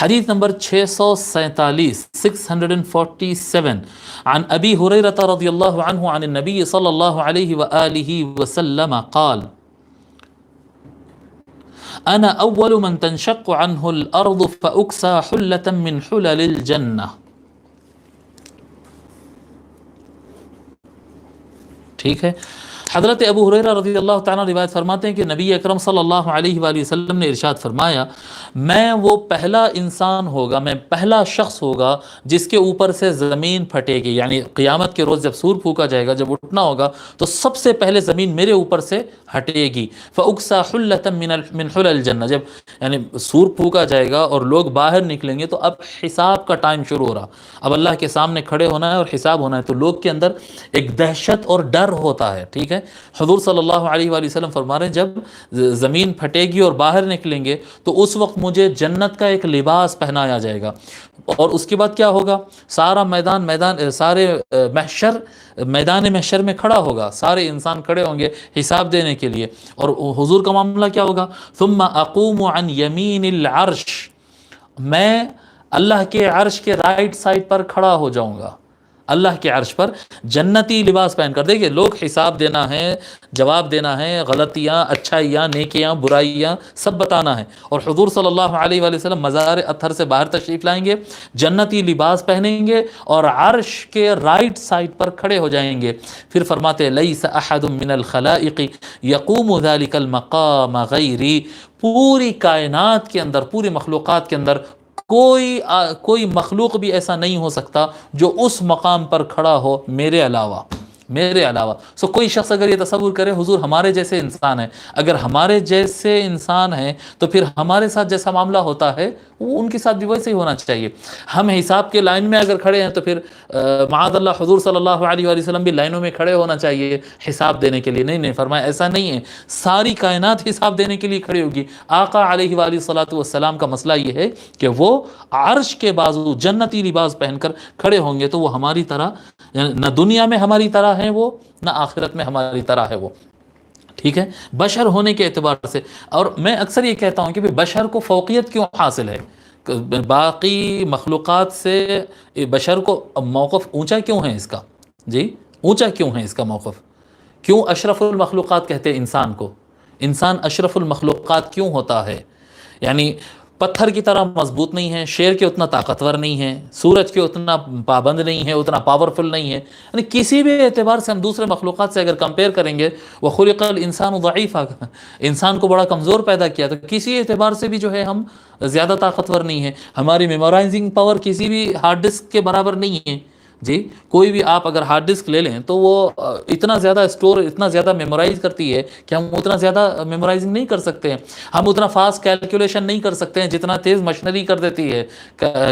حدیث نمبر 647 647 عن ابی ہریرہ رضی اللہ عنہ عن النبی صلی اللہ علیہ وآلہ وسلم قال انا اول من تنشق عنہ الارض فاکسا حلة من حلل الجنہ. ٹھیک ہے. حضرت ابو ہریرہ رضی اللہ تعالیٰ روایت فرماتے ہیں کہ نبی اکرم صلی اللہ علیہ وآلہ وسلم نے ارشاد فرمایا، میں وہ پہلا انسان ہوگا، میں پہلا شخص ہوگا جس کے اوپر سے زمین پھٹے گی. یعنی قیامت کے روز جب سور پھونکا جائے گا، جب اٹھنا ہوگا تو سب سے پہلے زمین میرے اوپر سے ہٹے گی. فَأُكْسَى حُلَّةً مِّنْ حُلَلِ الْجَنَّةِ. جب یعنی سور پھونکا جائے گا اور لوگ باہر نکلیں گے تو اب حساب کا ٹائم شروع ہو رہا، اب اللہ کے سامنے کھڑے ہونا ہے اور حساب ہونا ہے. تو لوگ کے اندر ایک دہشت اور ڈر ہوتا ہے. ٹھیک ہے. حضور صلی اللہ علیہ وآلہ وسلم فرما رہے ہیں جب زمین پھٹے گی اور باہر نکلیں گے تو اس وقت مجھے جنت کا ایک لباس پہنایا جائے گا. اور اس کے بعد کیا ہوگا؟ سارا سارے میدان محشر میں کھڑا ہوگا، سارے انسان کھڑے ہوں گے حساب دینے کے لیے. اور حضور کا معاملہ کیا ہوگا؟ ثم اقوم عن یمین العرش. میں اللہ کے عرش کے رائٹ سائڈ پر کھڑا ہو جاؤں گا، اللہ کے عرش پر جنتی لباس پہن کر. دیکھیے لوگ حساب دینا ہے، جواب دینا ہے، غلطیاں، اچھائیاں، نیکیاں، برائیاں سب بتانا ہے. اور حضور صلی اللہ علیہ وآلہ وسلم مزار اطہر سے باہر تشریف لائیں گے، جنتی لباس پہنیں گے اور عرش کے رائٹ سائڈ پر کھڑے ہو جائیں گے. پھر فرماتے لیس احد من الخلائق یقوم ذلک المقام غیری. پوری کائنات کے اندر، پوری مخلوقات کے اندر کوئی مخلوق بھی ایسا نہیں ہو سکتا جو اس مقام پر کھڑا ہو میرے علاوہ. کوئی شخص اگر یہ تصور کرے حضور ہمارے جیسے انسان ہیں، اگر ہمارے جیسے انسان ہیں تو پھر ہمارے ساتھ جیسا معاملہ ہوتا ہے وہ ان کے ساتھ بھی ویسے ہی ہونا چاہیے. ہم حساب کے لائن میں اگر کھڑے ہیں تو پھر معاذ اللہ حضور صلی اللہ علیہ وآلہ وسلم بھی لائنوں میں کھڑے ہونا چاہیے حساب دینے کے لیے. نہیں فرمایا ایسا نہیں ہے، ساری کائنات حساب دینے کے لیے کھڑی ہوگی. آقا علیہ وآلہ والسلام کا مسئلہ یہ ہے کہ وہ عرش کے بازو جنتی لباس پہن کر کھڑے ہوں گے تو وہ ہماری طرح، نہ دنیا میں ہماری طرح ہیں وہ، نہ آخرت میں ہماری طرح ہے وہ. ٹھیک ہے. بشر ہونے کے اعتبار سے. اور میں اکثر یہ کہتا ہوں کہ بشر کو فوقیت کیوں حاصل ہے، باقی مخلوقات سے بشر کو موقف اونچا کیوں ہے اس کا؟ جی اونچا کیوں ہے اس کا موقف؟ کیوں اشرف المخلوقات کہتے ہیں انسان کو؟ انسان اشرف المخلوقات کیوں ہوتا ہے؟ یعنی پتھر کی طرح مضبوط نہیں ہے، شیر کے اتنا طاقتور نہیں ہے، سورج کے اتنا پابند نہیں ہے، اتنا پاورفل نہیں ہے. یعنی کسی بھی اعتبار سے ہم دوسرے مخلوقات سے اگر کمپیئر کریں گے، وَخُلِقَ الْإِنسَانُ ضَعِيفًا، انسان کو بڑا کمزور پیدا کیا، تو کسی اعتبار سے بھی جو ہے ہم زیادہ طاقتور نہیں ہیں. ہماری میمورائزنگ پاور کسی بھی ہارڈ ڈسک کے برابر نہیں ہے. جی کوئی بھی آپ اگر ہارڈ ڈسک لے لیں تو وہ اتنا زیادہ اسٹور، اتنا زیادہ میمورائز کرتی ہے کہ ہم اتنا زیادہ میمورائزنگ نہیں کر سکتے ہیں. ہم اتنا فاسٹ کیلکولیشن نہیں کر سکتے ہیں جتنا تیز مشینری کر دیتی ہے،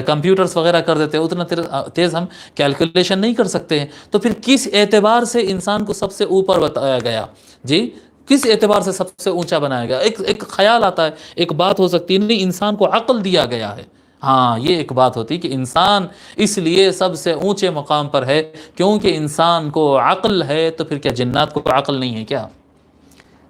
کمپیوٹرز وغیرہ کر دیتے ہیں، اتنا تیز ہم کیلکولیشن نہیں کر سکتے ہیں. تو پھر کس اعتبار سے انسان کو سب سے اوپر بتایا گیا؟ جی کس اعتبار سے سب سے اونچا بنایا گیا؟ ایک خیال آتا ہے، ایک بات ہو سکتی ہے، نہیں انسان کو عقل دیا گیا ہے. ہاں یہ ایک بات ہوتی کہ انسان اس لیے سب سے اونچے مقام پر ہے کیونکہ انسان کو عقل ہے. تو پھر کیا جنات کو عقل نہیں ہے کیا؟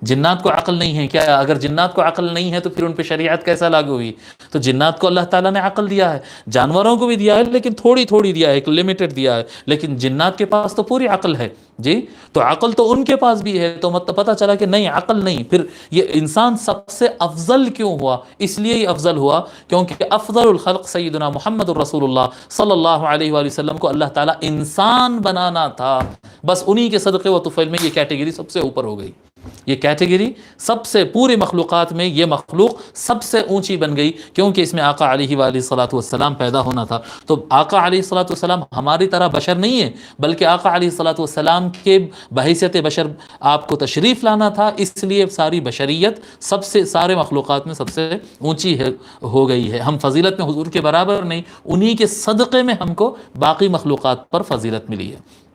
جنات کو عقل نہیں ہے کیا؟ اگر جنات کو عقل نہیں ہے تو پھر ان پہ شریعت کیسا لاگو ہوئی؟ تو جنات کو اللہ تعالیٰ نے عقل دیا ہے، جانوروں کو بھی دیا ہے لیکن تھوڑی تھوڑی دیا ہے، ایک لمیٹڈ دیا ہے. لیکن جنات کے پاس تو پوری عقل ہے. جی تو عقل تو ان کے پاس بھی ہے. تو مطلب پتہ چلا کہ نہیں عقل نہیں. پھر یہ انسان سب سے افضل کیوں ہوا؟ اس لیے ہی افضل ہوا کیونکہ افضل الخلق سیدنا محمد الرسول اللہ صلی اللہ علیہ وآلہ وسلم کو اللہ تعالیٰ انسان بنانا تھا. بس انہی کے صدقے و طفیل میں یہ کیٹیگری سب سے اوپر ہو گئی. یہ کیٹیگری سب سے پوری مخلوقات میں یہ مخلوق سب سے اونچی بن گئی کیونکہ اس میں آقا علیہ وآلہ والسلام پیدا ہونا تھا. تو آقا علیہ والسلام ہماری طرح بشر نہیں ہے بلکہ آقا علیہ والسلام کے بحیثیت بشر آپ کو تشریف لانا تھا. اس لیے ساری بشریت سب سے، سارے مخلوقات میں سب سے اونچی ہو گئی ہے. ہم فضیلت میں حضور کے برابر نہیں، انہی کے صدقے میں ہم کو باقی مخلوقات پر فضیلت ملی ہے.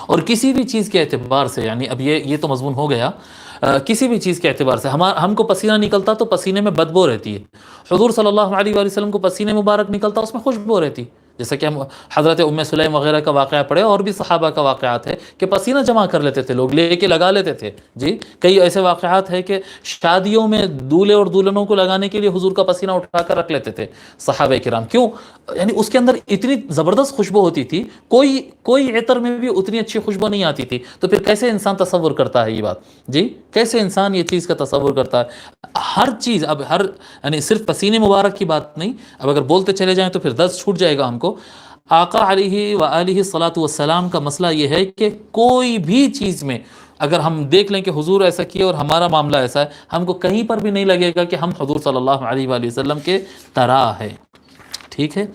اور کسی بھی چیز کے اعتبار سے، یعنی اب یہ تو مضمون ہو گیا، کسی بھی چیز کے اعتبار سے ہم کو پسینہ نکلتا تو پسینے میں بدبو رہتی ہے. حضور صلی اللہ علیہ وآلہ وسلم کو پسینے مبارک نکلتا اس میں خوشبو رہتی. جیسا کہ ہم حضرت ام سلیم وغیرہ کا واقعہ پڑھے، اور بھی صحابہ کا واقعات ہے کہ پسینہ جمع کر لیتے تھے لوگ، لے کے لگا لیتے تھے جی۔ کئی ایسے واقعات ہے کہ شادیوں میں دولہے اور دلہنوں کو لگانے کے لیے حضور کا پسینہ اٹھا کر رکھ لیتے تھے صحابہ کرام، کیوں؟ یعنی اس کے اندر اتنی زبردست خوشبو ہوتی تھی، کوئی عطر میں بھی اتنی اچھی خوشبو نہیں آتی تھی، تو پھر کیسے انسان تصور کرتا ہے یہ بات جی؟ کیسے انسان یہ چیز کا تصور کرتا ہے؟ ہر چیز، اب یعنی صرف پسینے مبارک کی بات نہیں، اب اگر بولتے چلے جائیں تو پھر درس چھوٹ جائے گا ہم کو۔ آقا علیہ وآلہ الصلاۃ والسلام کا مسئلہ یہ ہے کہ کوئی بھی چیز میں اگر ہم دیکھ لیں کہ حضور ایسا کیے اور ہمارا معاملہ ایسا ہے، ہم کو کہیں پر بھی نہیں لگے گا کہ ہم حضور صلی اللہ علیہ وآلہ وسلم کے طرح ہے، ٹھیک ہے۔